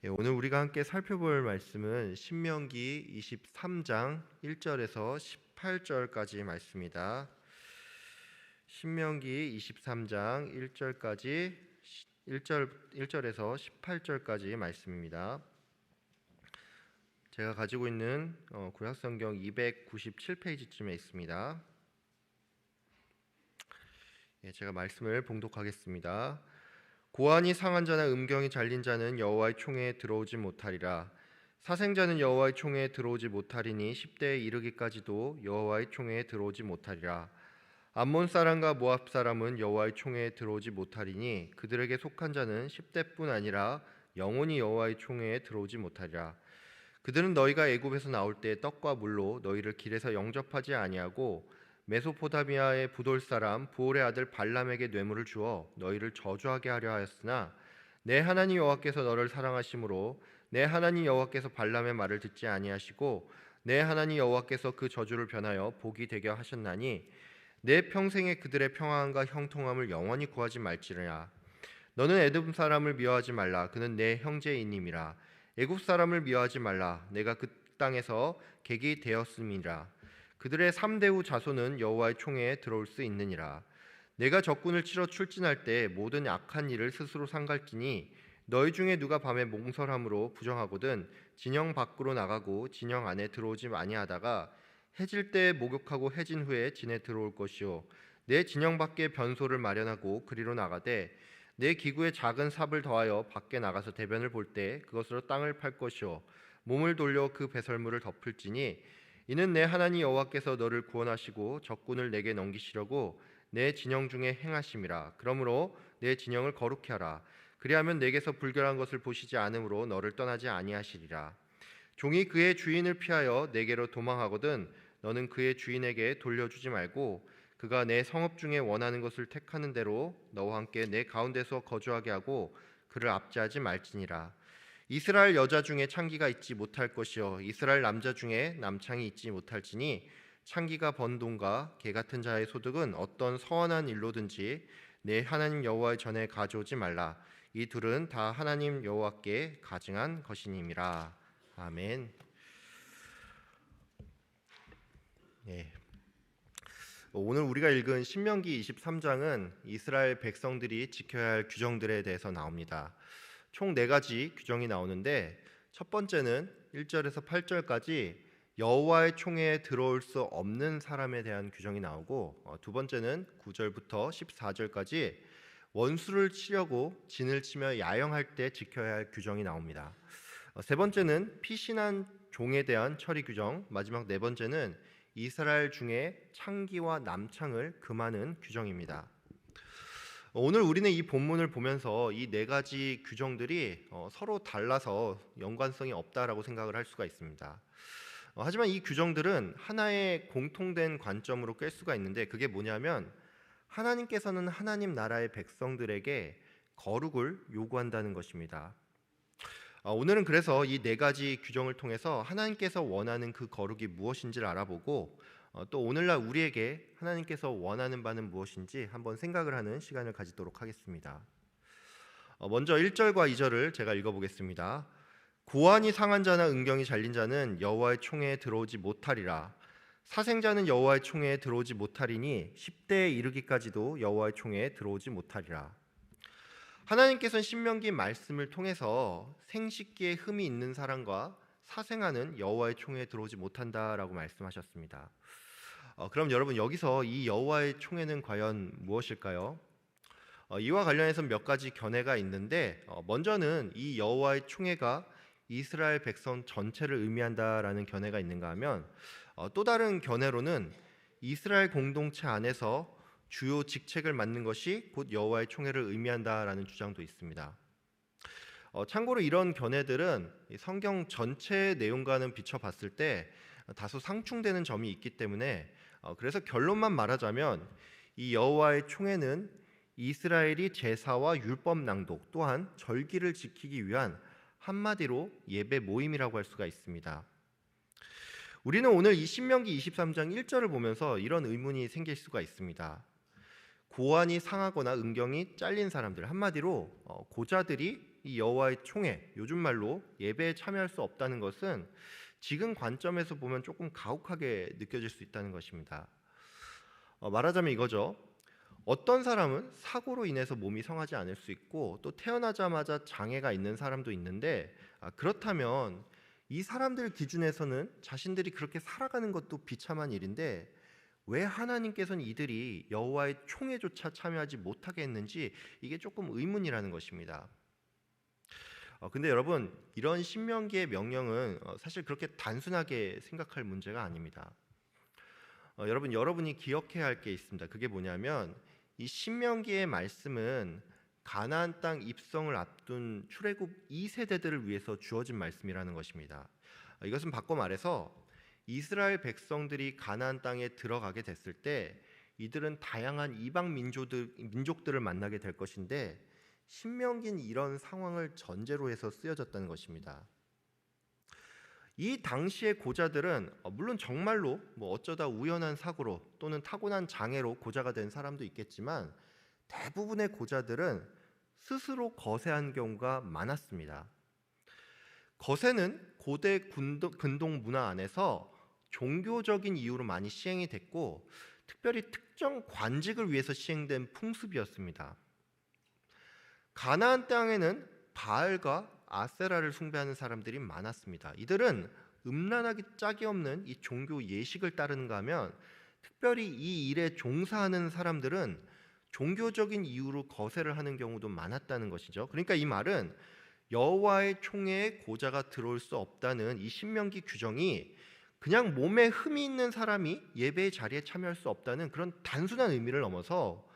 오늘 우리가 함께 살펴볼 말씀은 신명기 23장 1절에서 18절까지 말씀입니다. 신명기 23장 1절에서 18절까지 말씀입니다. 제가 가지고 있는 구약성경 297페이지쯤에 있습니다. 제가 말씀을 봉독하겠습니다. 고안이 상한 자나 음경이 잘린 자는 여호와의 총회에 들어오지 못하리라. 사생자는 여호와의 총회에 들어오지 못하리니 10대에 이르기까지도 여호와의 총회에 들어오지 못하리라. 암몬 사람과 모압 사람은 여호와의 총회에 들어오지 못하리니 그들에게 속한 자는 10대뿐 아니라 영원히 여호와의 총회에 들어오지 못하리라. 그들은 너희가 애굽에서 나올 때 떡과 물로 너희를 길에서 영접하지 아니하고 메소포타미아의 부돌 사람 부올의 아들 발람에게 뇌물을 주어 너희를 저주하게 하려 하였으나 내 하나님 여호와께서 너를 사랑하심으로 내 하나님 여호와께서 발람의 말을 듣지 아니하시고 내 하나님 여호와께서 그 저주를 변하여 복이 되게 하셨나니 내 평생에 그들의 평안과 형통함을 영원히 구하지 말지니라. 너는 에돔 사람을 미워하지 말라. 그는 내 형제이님이라. 애굽 사람을 미워하지 말라. 내가 그 땅에서 객이 되었음이라. 그들의 3대 후 자손은 여호와의 총회에 들어올 수 있느니라. 내가 적군을 치러 출진할 때 모든 악한 일을 스스로 삼갈지니 너희 중에 누가 밤에 몽설함으로 부정하거든 진영 밖으로 나가고 진영 안에 들어오지 아니하다가 해질 때 목욕하고 해진 후에 진에 들어올 것이요 내 진영 밖에 변소를 마련하고 그리로 나가되 내 기구에 작은 삽을 더하여 밖에 나가서 대변을 볼 때 그것으로 땅을 팔 것이요 몸을 돌려 그 배설물을 덮을지니 이는 내 하나님 여호와께서 너를 구원하시고 적군을 내게 넘기시려고 내 진영 중에 행하심이라. 그러므로 내 진영을 거룩히 하라. 그리하면 내게서 불결한 것을 보시지 않으므로 너를 떠나지 아니하시리라. 종이 그의 주인을 피하여 내게로 도망하거든 너는 그의 주인에게 돌려주지 말고 그가 내 성읍 중에 원하는 것을 택하는 대로 너와 함께 내 가운데서 거주하게 하고 그를 압제하지 말지니라. 이스라엘 여자 중에 창기가 있지 못할 것이요 이스라엘 남자 중에 남창이 있지 못할지니 창기가 번 돈과 개 같은 자의 소득은 어떤 서원한 일로든지 내 하나님 여호와의 전에 가져오지 말라. 이 둘은 다 하나님 여호와께 가증한 것이니라. 아멘. 오늘 우리가 읽은 신명기 23장은 이스라엘 백성들이 지켜야 할 규정들에 대해서 나옵니다. 총 4가지 규정이 나오는데 첫 번째는 1절에서 8절까지 여호와의 총회에 들어올 수 없는 사람에 대한 규정이 나오고 두 번째는 9절부터 14절까지 원수를 치려고 진을 치며 야영할 때 지켜야 할 규정이 나옵니다. 세 번째는 피신한 종에 대한 처리 규정, 마지막 네 번째는 이스라엘 중에 창기와 남창을 금하는 규정입니다. 오늘 우리는 이 본문을 보면서 이 4가지 규정들이 서로 달라서 연관성이 없다라고 생각을 할 수가 있습니다. 하지만 이 규정들은 하나의 공통된 관점으로 꿰 수가 있는데 그게 뭐냐면 하나님께서는 하나님 나라의 백성들에게 거룩을 요구한다는 것입니다. 오늘은 그래서 이 4가지 규정을 통해서 하나님께서 원하는 그 거룩이 무엇인지를 알아보고 또 오늘날 우리에게 하나님께서 원하는 바는 무엇인지 한번 생각을 하는 시간을 가지도록 하겠습니다. 먼저 1절과 2절을 제가 읽어보겠습니다. 고안이 상한 자나 음경이 잘린 자는 여호와의 총회에 들어오지 못하리라. 사생자는 여호와의 총회에 들어오지 못하리니 10대에 이르기까지도 여호와의 총회에 들어오지 못하리라. 하나님께서는 신명기 말씀을 통해서 생식기에 흠이 있는 사람과 사생아는 여호와의 총회에 들어오지 못한다라고 말씀하셨습니다. 그럼 여러분 여기서 이 여호와의 총회는 과연 무엇일까요? 이와 관련해서 몇 가지 견해가 있는데 먼저는 이 여호와의 총회가 이스라엘 백성 전체를 의미한다라는 견해가 있는가 하면 또 다른 견해로는 이스라엘 공동체 안에서 주요 직책을 맡는 것이 곧 여호와의 총회를 의미한다라는 주장도 있습니다. 참고로 이런 견해들은 성경 전체의 내용과는 비춰봤을 때 다소 상충되는 점이 있기 때문에 그래서 결론만 말하자면 이 여호와의 총회는 이스라엘이 제사와 율법 낭독 또한 절기를 지키기 위한 한마디로 예배 모임이라고 할 수가 있습니다. 우리는 오늘 이 신명기 23장 1절을 보면서 이런 의문이 생길 수가 있습니다. 고안이 상하거나 음경이 잘린 사람들, 한마디로 고자들이 이 여호와의 총회, 요즘 말로 예배에 참여할 수 없다는 것은 지금 관점에서 보면 조금 가혹하게 느껴질 수 있다는 것입니다. 말하자면 이거죠. 어떤 사람은 사고로 인해서 몸이 성하지 않을 수 있고 또 태어나자마자 장애가 있는 사람도 있는데, 그렇다면 이 사람들 기준에서는 자신들이 그렇게 살아가는 것도 비참한 일인데 왜 하나님께서는 이들이 여호와의 총회조차 참여하지 못하게 했는지 이게 조금 의문이라는 것입니다. 근데 여러분, 이런 신명기의 명령은 사실 그렇게 단순하게 생각할 문제가 아닙니다. 여러분이 기억해야 할 게 있습니다. 그게 뭐냐면 이 신명기의 말씀은 가나안 땅 입성을 앞둔 출애굽 2세대들을 위해서 주어진 말씀이라는 것입니다. 이것은 바꿔 말해서 이스라엘 백성들이 가나안 땅에 들어가게 됐을 때 이들은 다양한 이방 민족들을 만나게 될 것인데, 신명기는 이런 상황을 전제로 해서 쓰여졌다는 것입니다. 이 당시의 고자들은 물론 정말로 어쩌다 우연한 사고로 또는 타고난 장애로 고자가 된 사람도 있겠지만 대부분의 고자들은 스스로 거세한 경우가 많았습니다. 거세는 고대 근동 문화 안에서 종교적인 이유로 많이 시행이 됐고 특별히 특정 관직을 위해서 시행된 풍습이었습니다. 가나안 땅에는 바알과 아세라를 숭배하는 사람들이 많았습니다. 이들은 음란하기 짝이 없는 이 종교 예식을 따르는가 하면 특별히 이 일에 종사하는 사람들은 종교적인 이유로 거세를 하는 경우도 많았다는 것이죠. 그러니까 이 말은 여호와의 총회에 고자가 들어올 수 없다는 이 신명기 규정이 그냥 몸에 흠이 있는 사람이 예배의 자리에 참여할 수 없다는 그런 단순한 의미를 넘어서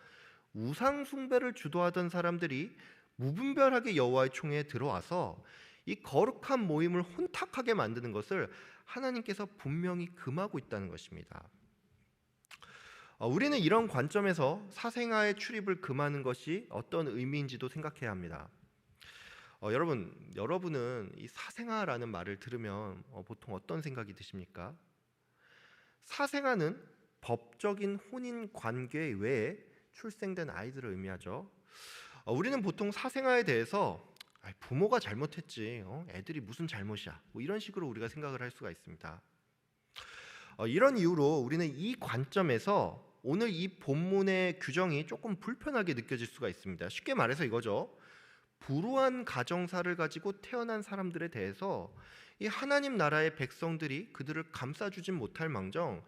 우상 숭배를 주도하던 사람들이 무분별하게 여호와의 총회에 들어와서 이 거룩한 모임을 혼탁하게 만드는 것을 하나님께서 분명히 금하고 있다는 것입니다. 우리는 이런 관점에서 사생아의 출입을 금하는 것이 어떤 의미인지도 생각해야 합니다. 여러분은 이 사생아라는 말을 들으면 보통 어떤 생각이 드십니까? 사생아는 법적인 혼인 관계 외에 출생된 아이들을 의미하죠. 우리는 보통 사생아에 대해서 부모가 잘못했지, 애들이 무슨 잘못이야, 이런 식으로 우리가 생각을 할 수가 있습니다. 이런 이유로 우리는 이 관점에서 오늘 이 본문의 규정이 조금 불편하게 느껴질 수가 있습니다. 쉽게 말해서 이거죠. 불우한 가정사를 가지고 태어난 사람들에 대해서 이 하나님 나라의 백성들이 그들을 감싸주진 못할 망정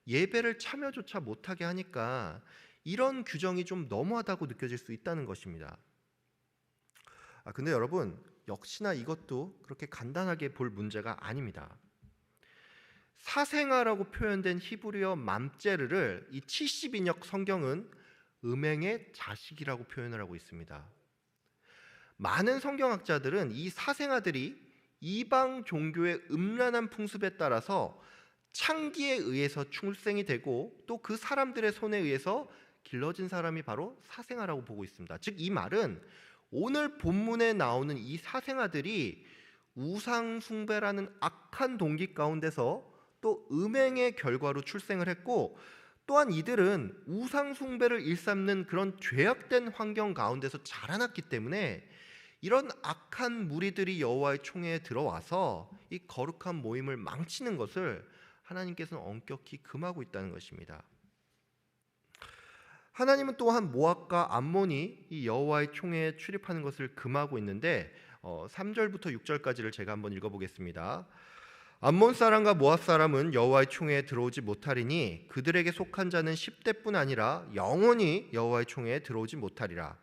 예배를 참여조차 못하게 하니까 이런 규정이 좀 너무하다고 느껴질 수 있다는 것입니다. 근데 여러분, 역시나 이것도 그렇게 간단하게 볼 문제가 아닙니다. 사생아라고 표현된 히브리어 맘제르를 이 70인역 성경은 음행의 자식이라고 표현을 하고 있습니다. 많은 성경학자들은 이 사생아들이 이방 종교의 음란한 풍습에 따라서 창기에 의해서 출생이 되고 또 그 사람들의 손에 의해서 길러진 사람이 바로 사생아라고 보고 있습니다. 즉 이 말은 오늘 본문에 나오는 이 사생아들이 우상 숭배라는 악한 동기 가운데서 또 음행의 결과로 출생을 했고, 또한 이들은 우상 숭배를 일삼는 그런 죄악된 환경 가운데서 자라났기 때문에 이런 악한 무리들이 여호와의 총회에 들어와서 이 거룩한 모임을 망치는 것을 하나님께서는 엄격히 금하고 있다는 것입니다. 하나님은 또한 모압과 암몬이 이 여호와의 총회에 출입하는 것을 금하고 있는데 3절부터 6절까지를 제가 한번 읽어보겠습니다. 암몬 사람과 모압 사람은 여호와의 총회에 들어오지 못하리니 그들에게 속한 자는 10대뿐 아니라 영원히 여호와의 총회에 들어오지 못하리라.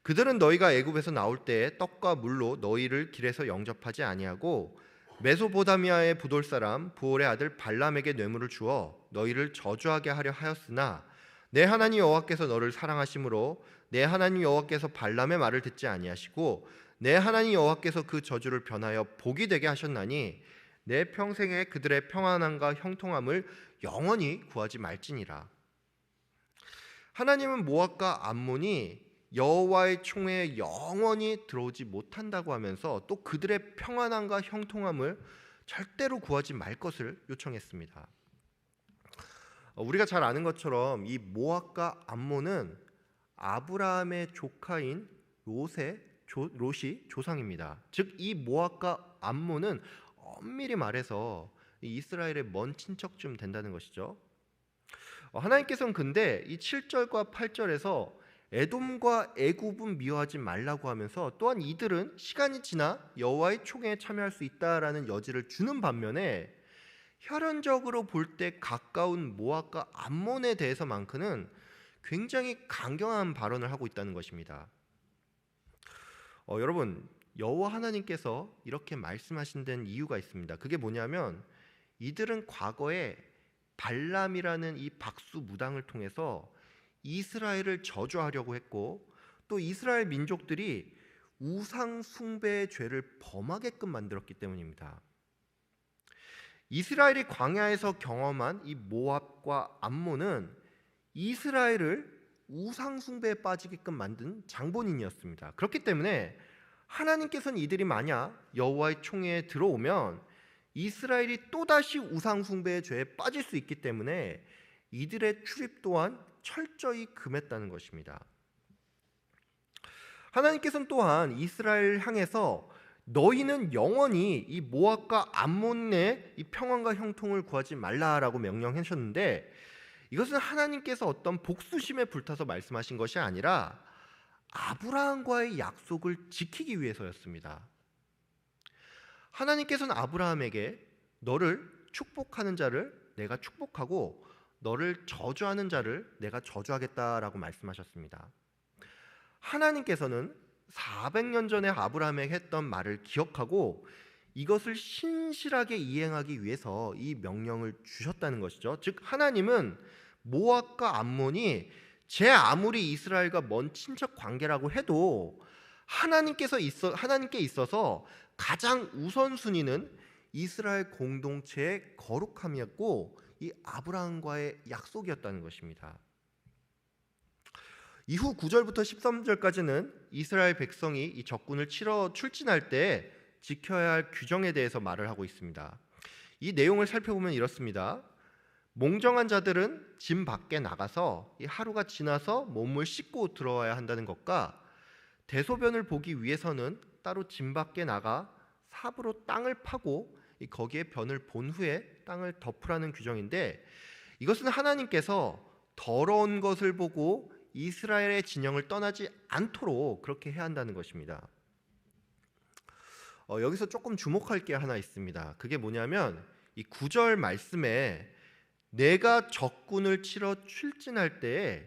그들은 너희가 애굽에서 나올 때에 떡과 물로 너희를 길에서 영접하지 아니하고 메소포타미아의 부돌 사람 부올의 아들 발람에게 뇌물을 주어 너희를 저주하게 하려 하였으나 내 하나님 여호와께서 너를 사랑하심으로 내 하나님 여호와께서 발람의 말을 듣지 아니하시고 내 하나님 여호와께서 그 저주를 변하여 복이 되게 하셨나니 내 평생에 그들의 평안함과 형통함을 영원히 구하지 말지니라. 하나님은 모압과 암몬이 여호와의 총회에 영원히 들어오지 못한다고 하면서 또 그들의 평안함과 형통함을 절대로 구하지 말 것을 요청했습니다. 우리가 잘 아는 것처럼 이 모압과 암몬은 아브라함의 조카인 롯의 롯이 조상입니다. 즉 이 모압과 암몬은 엄밀히 말해서 이 이스라엘의 먼 친척쯤 된다는 것이죠. 하나님께서는 근데 이 7절과 8절에서 에돔과 애굽은 미워하지 말라고 하면서 또한 이들은 시간이 지나 여호와의 총회에 참여할 수 있다라는 여지를 주는 반면에 혈연적으로 볼 때 가까운 모압과 암몬에 대해서만큼은 굉장히 강경한 발언을 하고 있다는 것입니다. 여러분, 여호와 하나님께서 이렇게 말씀하신 데는 이유가 있습니다. 그게 뭐냐면 이들은 과거에 발람이라는 이 박수 무당을 통해서 이스라엘을 저주하려고 했고, 또 이스라엘 민족들이 우상 숭배의 죄를 범하게끔 만들었기 때문입니다. 이스라엘이 광야에서 경험한 이 모압과 암몬은 이스라엘을 우상 숭배에 빠지게끔 만든 장본인이었습니다. 그렇기 때문에 하나님께서는 이들이 만약 여호와의 총회에 들어오면 이스라엘이 또다시 우상 숭배의 죄에 빠질 수 있기 때문에 이들의 출입 또한 철저히 금했다는 것입니다. 하나님께서는 또한 이스라엘을 향해서 너희는 영원히 이 모압과 암몬의 이 평안과 형통을 구하지 말라라고 명령하셨는데, 이것은 하나님께서 어떤 복수심에 불타서 말씀하신 것이 아니라 아브라함과의 약속을 지키기 위해서였습니다. 하나님께서는 아브라함에게 너를 축복하는 자를 내가 축복하고 너를 저주하는 자를 내가 저주하겠다라고 말씀하셨습니다. 하나님께서는 400년 전에 아브라함에게 했던 말을 기억하고 이것을 신실하게 이행하기 위해서 이 명령을 주셨다는 것이죠. 즉 하나님은 모압과 암몬이 제 아무리 이스라엘과 먼 친척 관계라고 해도 하나님께 있어서 가장 우선순위는 이스라엘 공동체의 거룩함이었고 이 아브라함과의 약속이었다는 것입니다. 이후 9절부터 13절까지는 이스라엘 백성이 이 적군을 치러 출진할 때 지켜야 할 규정에 대해서 말을 하고 있습니다. 이 내용을 살펴보면 이렇습니다. 몽정한 자들은 진 밖에 나가서 이 하루가 지나서 몸을 씻고 들어와야 한다는 것과, 대소변을 보기 위해서는 따로 진 밖에 나가 삽으로 땅을 파고 거기에 변을 본 후에 땅을 덮으라는 규정인데, 이것은 하나님께서 더러운 것을 보고 이스라엘의 진영을 떠나지 않도록 그렇게 해야 한다는 것입니다. 여기서 조금 주목할 게 하나 있습니다. 그게 뭐냐면 이 9절 말씀에 내가 적군을 치러 출진할 때에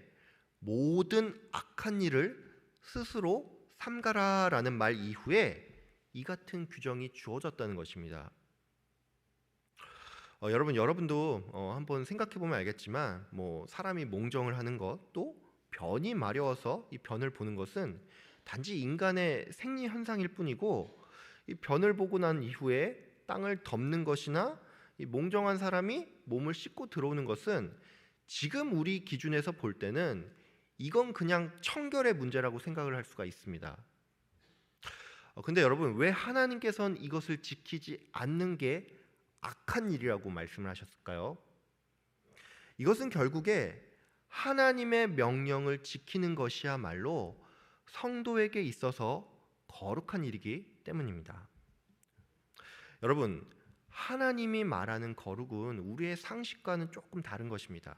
모든 악한 일을 스스로 삼가라라는 말 이후에 이 같은 규정이 주어졌다는 것입니다. 여러분도 한번 생각해 보면 알겠지만 사람이 몽정을 하는 것, 또 변이 마려워서 이 변을 보는 것은 단지 인간의 생리 현상일 뿐이고, 이 변을 보고 난 이후에 땅을 덮는 것이나 이 몽정한 사람이 몸을 씻고 들어오는 것은 지금 우리 기준에서 볼 때는 이건 그냥 청결의 문제라고 생각을 할 수가 있습니다. 근데 여러분, 왜 하나님께서는 이것을 지키지 않는 게 악한 일이라고 말씀을 하셨을까요? 이것은 결국에 하나님의 명령을 지키는 것이야말로 성도에게 있어서 거룩한 일이기 때문입니다. 여러분, 하나님이 말하는 거룩은 우리의 상식과는 조금 다른 것입니다.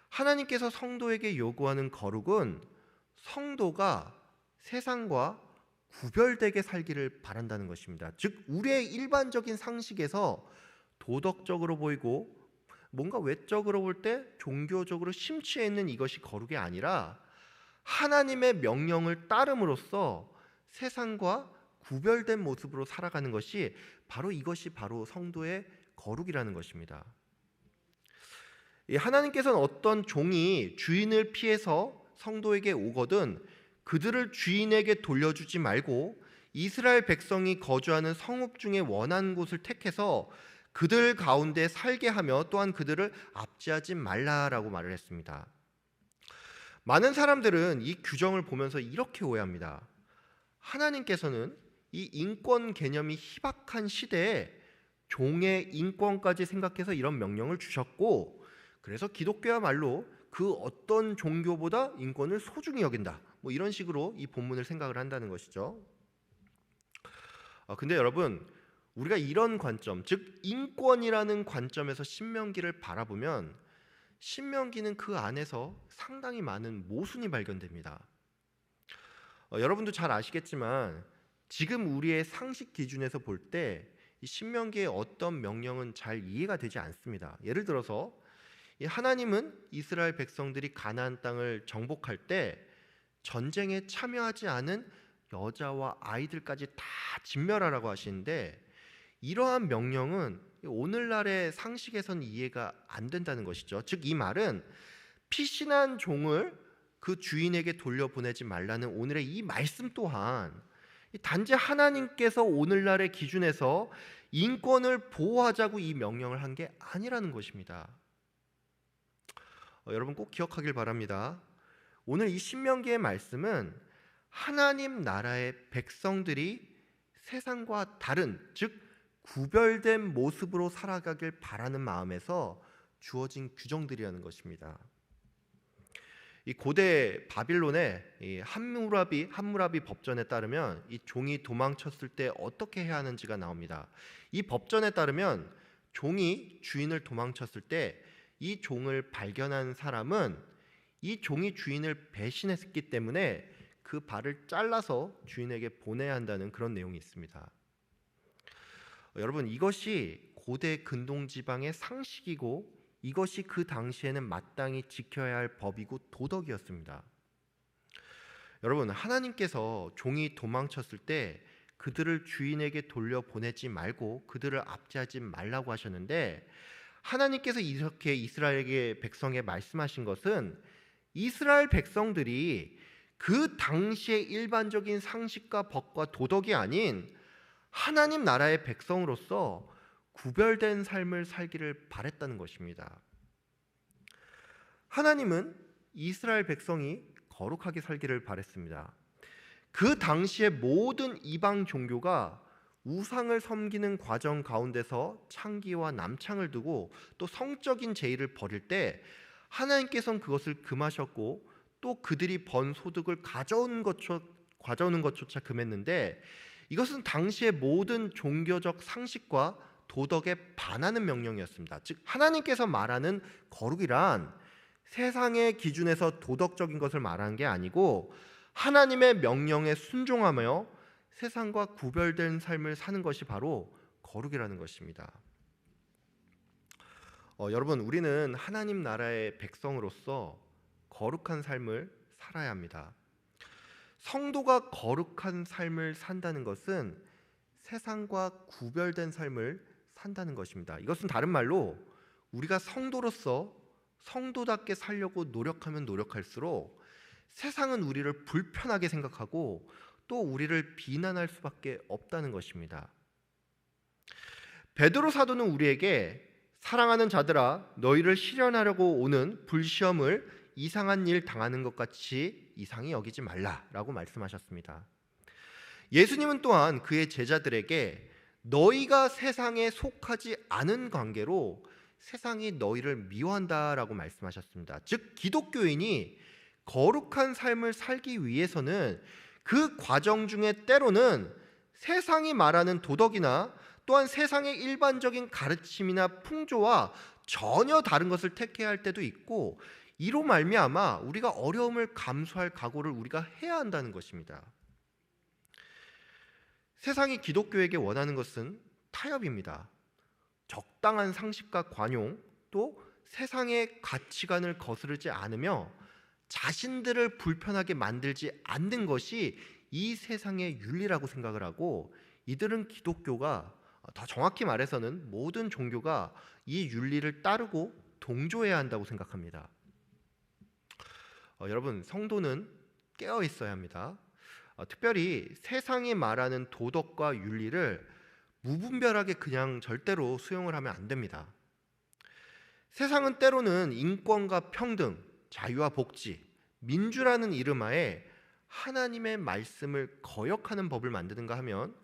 하나님께서 성도에게 요구하는 거룩은 성도가 세상과 구별되게 살기를 바란다는 것입니다. 즉 우리의 일반적인 상식에서 도덕적으로 보이고 뭔가 외적으로 볼 때 종교적으로 심취해 있는 이것이 거룩이 아니라 하나님의 명령을 따름으로써 세상과 구별된 모습으로 살아가는 것이 이것이 바로 성도의 거룩이라는 것입니다. 하나님께서는 어떤 종이 주인을 피해서 성도에게 오거든 그들을 주인에게 돌려주지 말고 이스라엘 백성이 거주하는 성읍 중에 원한 곳을 택해서 그들 가운데 살게 하며 또한 그들을 압제하지 말라라고 말을 했습니다. 많은 사람들은 이 규정을 보면서 이렇게 오해합니다. 하나님께서는 이 인권 개념이 희박한 시대에 종의 인권까지 생각해서 이런 명령을 주셨고, 그래서 기독교야말로 그 어떤 종교보다 인권을 소중히 여긴다. 뭐 이런 식으로 이 본문을 생각을 한다는 것이죠. 근데 여러분, 우리가 이런 관점, 즉 인권이라는 관점에서 신명기를 바라보면 신명기는 그 안에서 상당히 많은 모순이 발견됩니다. 여러분도 잘 아시겠지만 지금 우리의 상식 기준에서 볼 때 이 신명기의 어떤 명령은 잘 이해가 되지 않습니다. 예를 들어서 이 하나님은 이스라엘 백성들이 가나안 땅을 정복할 때 전쟁에 참여하지 않은 여자와 아이들까지 다 진멸하라고 하시는데, 이러한 명령은 오늘날의 상식에선 이해가 안 된다는 것이죠. 즉 이 말은 피신한 종을 그 주인에게 돌려보내지 말라는 오늘의 이 말씀 또한 단지 하나님께서 오늘날의 기준에서 인권을 보호하자고 이 명령을 한 게 아니라는 것입니다. 여러분 꼭 기억하길 바랍니다. 오늘 이 신명기의 말씀은 하나님 나라의 백성들이 세상과 다른, 즉 구별된 모습으로 살아가길 바라는 마음에서 주어진 규정들이라는 것입니다. 이 고대 바빌론의 이 함무라비 법전에 따르면 이 종이 도망쳤을 때 어떻게 해야 하는지가 나옵니다. 이 법전에 따르면 종이 주인을 도망쳤을 때 이 종을 발견한 사람은 이 종이 주인을 배신했기 때문에 그 발을 잘라서 주인에게 보내야 한다는 그런 내용이 있습니다. 여러분, 이것이 고대 근동 지방의 상식이고 이것이 그 당시에는 마땅히 지켜야 할 법이고 도덕이었습니다. 여러분, 하나님께서 종이 도망쳤을 때 그들을 주인에게 돌려보내지 말고 그들을 압제하지 말라고 하셨는데, 하나님께서 이렇게 이스라엘에게 백성에 말씀하신 것은 이스라엘 백성들이 그 당시의 일반적인 상식과 법과 도덕이 아닌 하나님 나라의 백성으로서 구별된 삶을 살기를 바랬다는 것입니다. 하나님은 이스라엘 백성이 거룩하게 살기를 바랬습니다. 그 당시의 모든 이방 종교가 우상을 섬기는 과정 가운데서 창기와 남창을 두고 또 성적인 제의를 벌일 때 하나님께서는 그것을 금하셨고 또 그들이 번 소득을 가져오는 것조차 금했는데, 이것은 당시의 모든 종교적 상식과 도덕에 반하는 명령이었습니다. 즉 하나님께서 말하는 거룩이란 세상의 기준에서 도덕적인 것을 말하는 게 아니고 하나님의 명령에 순종하며 세상과 구별된 삶을 사는 것이 바로 거룩이라는 것입니다. 여러분, 우리는 하나님 나라의 백성으로서 거룩한 삶을 살아야 합니다. 성도가 거룩한 삶을 산다는 것은 세상과 구별된 삶을 산다는 것입니다. 이것은 다른 말로 우리가 성도로서 성도답게 살려고 노력하면 노력할수록 세상은 우리를 불편하게 생각하고 또 우리를 비난할 수밖에 없다는 것입니다. 베드로 사도는 우리에게 사랑하는 자들아, 너희를 시련하려고 오는 불시험을 이상한 일 당하는 것 같이 이상히 여기지 말라라고 말씀하셨습니다. 예수님은 또한 그의 제자들에게 너희가 세상에 속하지 않은 관계로 세상이 너희를 미워한다라고 말씀하셨습니다. 즉 기독교인이 거룩한 삶을 살기 위해서는 그 과정 중에 때로는 세상이 말하는 도덕이나 또한 세상의 일반적인 가르침이나 풍조와 전혀 다른 것을 택해야 할 때도 있고, 이로 말미암아 우리가 어려움을 감수할 각오를 우리가 해야 한다는 것입니다. 세상이 기독교에게 원하는 것은 타협입니다. 적당한 상식과 관용, 또 세상의 가치관을 거스르지 않으며 자신들을 불편하게 만들지 않는 것이 이 세상의 윤리라고 생각을 하고, 이들은 기독교가, 더 정확히 말해서는 모든 종교가 이 윤리를 따르고 동조해야 한다고 생각합니다. 여러분, 성도는 깨어 있어야 합니다. 특별히 세상이 말하는 도덕과 윤리를 무분별하게 그냥 절대로 수용을 하면 안 됩니다. 세상은 때로는 인권과 평등, 자유와 복지, 민주라는 이름하에 하나님의 말씀을 거역하는 법을 만드는가 하면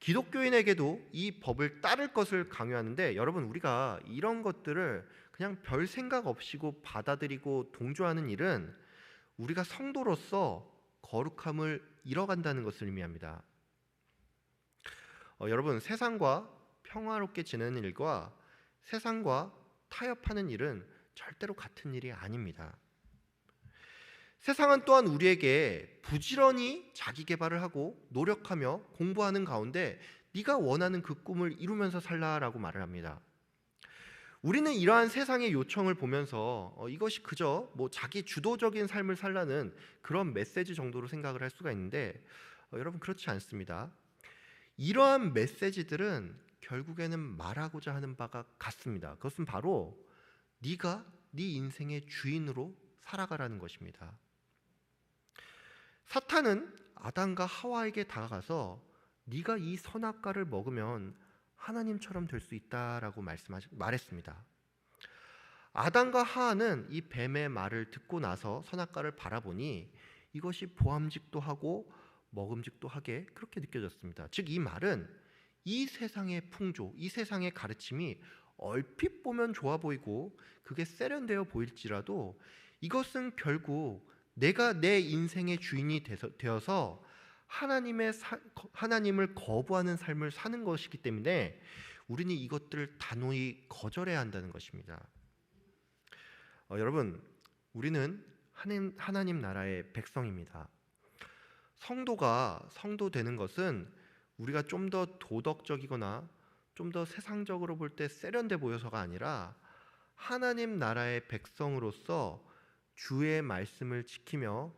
기독교인에게도 이 법을 따를 것을 강요하는데, 여러분 우리가 이런 것들을 그냥 별 생각 없이고 받아들이고 동조하는 일은 우리가 성도로서 거룩함을 잃어간다는 것을 의미합니다. 여러분, 세상과 평화롭게 지내는 일과 세상과 타협하는 일은 절대로 같은 일이 아닙니다. 세상은 또한 우리에게 부지런히 자기 개발을 하고 노력하며 공부하는 가운데 네가 원하는 그 꿈을 이루면서 살라라고 말을 합니다. 우리는 이러한 세상의 요청을 보면서 이것이 그저 자기 주도적인 삶을 살라는 그런 메시지 정도로 생각을 할 수가 있는데 여러분, 그렇지 않습니다. 이러한 메시지들은 결국에는 말하고자 하는 바가 같습니다. 그것은 바로 네가 네 인생의 주인으로 살아가라는 것입니다. 사탄은 아담과 하와에게 다가가서 네가 이 선악과를 먹으면 하나님처럼 될 수 있다라고 말했습니다. 아담과 하와는 이 뱀의 말을 듣고 나서 선악과를 바라보니 이것이 보암직도 하고 먹음직도 하게 그렇게 느껴졌습니다. 즉, 이 말은 이 세상의 풍조, 이 세상의 가르침이 얼핏 보면 좋아 보이고 그게 세련되어 보일지라도 이것은 결국 내가 내 인생의 주인이 되어서 하나님을 거부하는 삶을 사는 것이기 때문에 우리는 이것들을 단호히 거절해야 한다는 것입니다. 여러분, 우리는 하나님 나라의 백성입니다. 성도가 성도 되는 것은 우리가 좀 더 도덕적이거나 좀 더 세상적으로 볼 때 세련돼 보여서가 아니라 하나님 나라의 백성으로서 주의 말씀을 지키며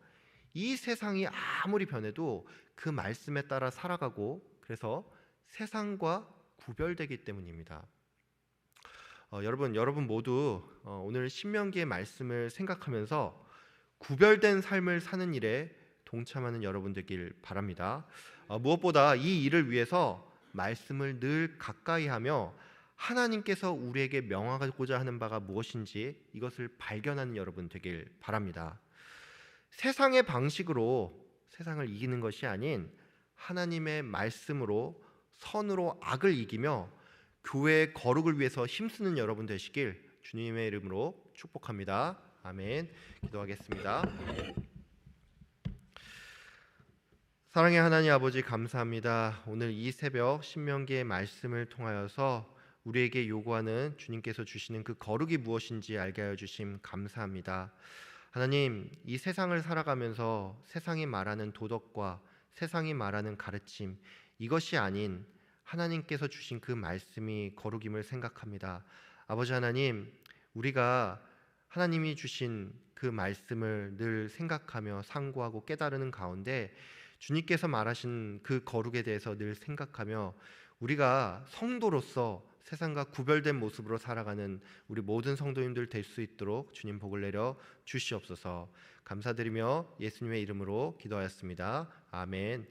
이 세상이 아무리 변해도 그 말씀에 따라 살아가고 그래서 세상과 구별되기 때문입니다. 여러분 모두 오늘 신명기의 말씀을 생각하면서 구별된 삶을 사는 일에 동참하는 여러분 되길 바랍니다. 무엇보다 이 일을 위해서 말씀을 늘 가까이 하며 하나님께서 우리에게 명하고자 하는 바가 무엇인지 이것을 발견하는 여러분 되길 바랍니다. 세상의 방식으로 세상을 이기는 것이 아닌 하나님의 말씀으로 선으로 악을 이기며 교회의 거룩을 위해서 힘쓰는 여러분 되시길 주님의 이름으로 축복합니다. 아멘. 기도하겠습니다. 사랑의 하나님 아버지, 감사합니다. 오늘 이 새벽 신명기의 말씀을 통하여서 우리에게 요구하는 주님께서 주시는 그 거룩이 무엇인지 알게 하여 주심 감사합니다. 하나님, 이 세상을 살아가면서 세상이 말하는 도덕과 세상이 말하는 가르침, 이것이 아닌 하나님께서 주신 그 말씀이 거룩임을 생각합니다. 아버지 하나님, 우리가 하나님이 주신 그 말씀을 늘 생각하며 상고하고 깨달으는 가운데 주님께서 말하신 그 거룩에 대해서 늘 생각하며 우리가 성도로서 세상과 구별된 모습으로 살아가는 우리 모든 성도님들 될 수 있도록 주님 복을 내려 주시옵소서. 감사드리며 예수님의 이름으로 기도하였습니다. 아멘.